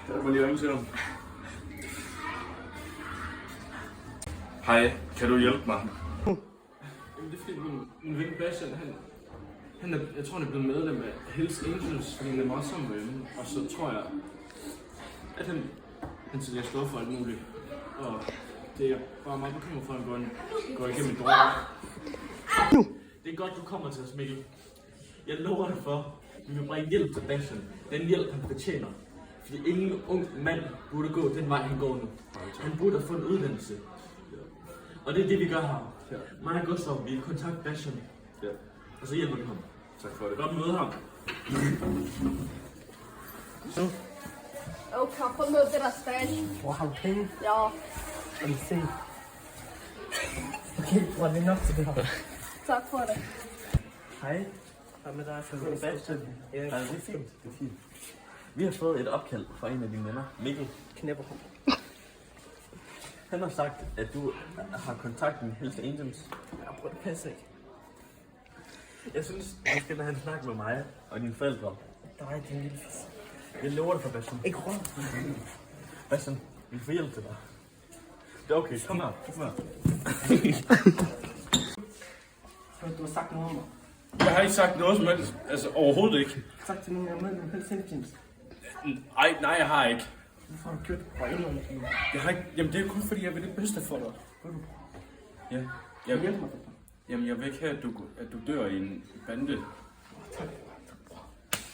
Jeg må lige ringe til ham. Hej, kan du hjælpe mig? Jamen, det er fordi min ven Bastian, jeg tror han er blevet medlem af Hells Angels, fordi han er meget sammen med dem. Og så tror jeg, at han sælger stoffer for alt muligt. Og det er jeg bare meget bekymret for, at han går igennem et dårligt. Det er godt, du kommer til os, Mikkel. Jeg lover dig for, vi vil bringe hjælp til Bastian. Den hjælp, han fortjener. Fordi ingen ung mand burde gå den vej, han går nu. Han burde have fået en uddannelse. Og det er det, vi gør her. Mig og Gustav, vi kontakter Bastian. Ja. Og så hjælper vi ham. Tak for det. Godt møde ham. Okay, prøv at møde det der stash. Hvor har du penge? Ja, Skal vi se. Okay, hvor er det nok til det her? tak for det. Hej. Hvad med dig? Sebastian? Ja, det er fint. Det er fint. Vi har fået et opkald fra en af dine venner, Mikkel. Knæpper. Han har sagt, at du har kontakt med Hells Angels. Jeg prøver det passe ikke. Jeg synes, du skal lade han snakke med mig og dine forældre. Nej, din lille fis. Jeg lover det for Bastian. Ikke rundt. Bastian, vi får hjælp til dig. Det er okay, kom her. Kom her. Du har sagt noget om mig. Jeg har ikke sagt noget som helst. Altså overhovedet ikke. Sagt til nogen, jeg er med med Hells Angels. Nej, jeg har ikke. Hvorfor har du kørt på indholdet nu? Jeg har ikke. Jamen det er kun fordi, jeg vil det bedste for dig. Hvad er du? Ja. Jeg hjælper mig. Jamen jeg vil ikke have, at du dør i en bande.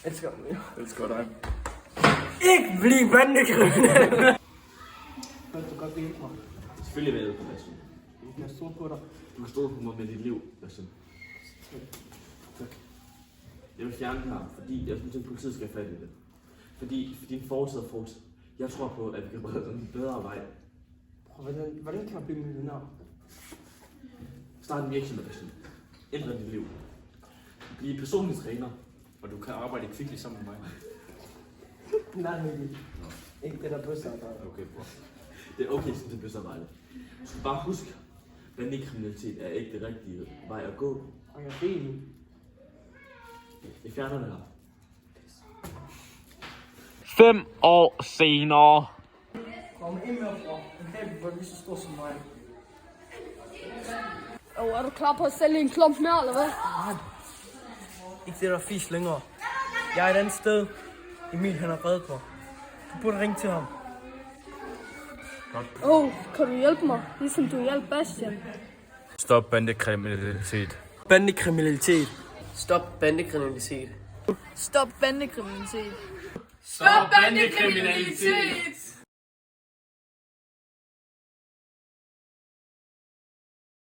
Elsker dig. Jeg elsker dig. Ikke blive bandekriminel! Hvad du godt vil hjælpe mig? Selvfølgelig vil jeg hjælpe dig, Bastian. Jeg stod på dig. Du kan stole på mig med dit liv, Bastian. Jeg vil fjerne den her, fordi jeg synes, at politiet skal have fat i det. Fordi for din fortid og fortid. Jeg tror på, at vi kan brede en bedre vej. Hvordan kan man blive millionær? Start en virksomhed, Bastian. Ændre dit liv. Bliv personlig træner. Og du kan arbejde kvickligt sammen med mig. Nej, Mikkel. Ikke det der bøssearbejde. Okay, bror. Det er okay, sådan det bøssearbejde. Du skal bare huske, at bandekriminalitet er ikke det rigtige vej at gå. Og jeg er enig. Jeg fjerner det her. 5 år senere. Kom ind med, bror. En kabel var lige så stor som mig. Er du klar på at sælge en klump mere, eller hvad? Ikke det der fisk længere. Jeg er et andet sted. Emil, han er reddet på. Du burde ringe til ham. Kan du hjælpe mig? Ligesom du hjalp Bastian. Stop bandekriminalitet. Bandekriminalitet. Stop bandekriminalitet. Stop bandekriminalitet. Stop bandekriminalitet!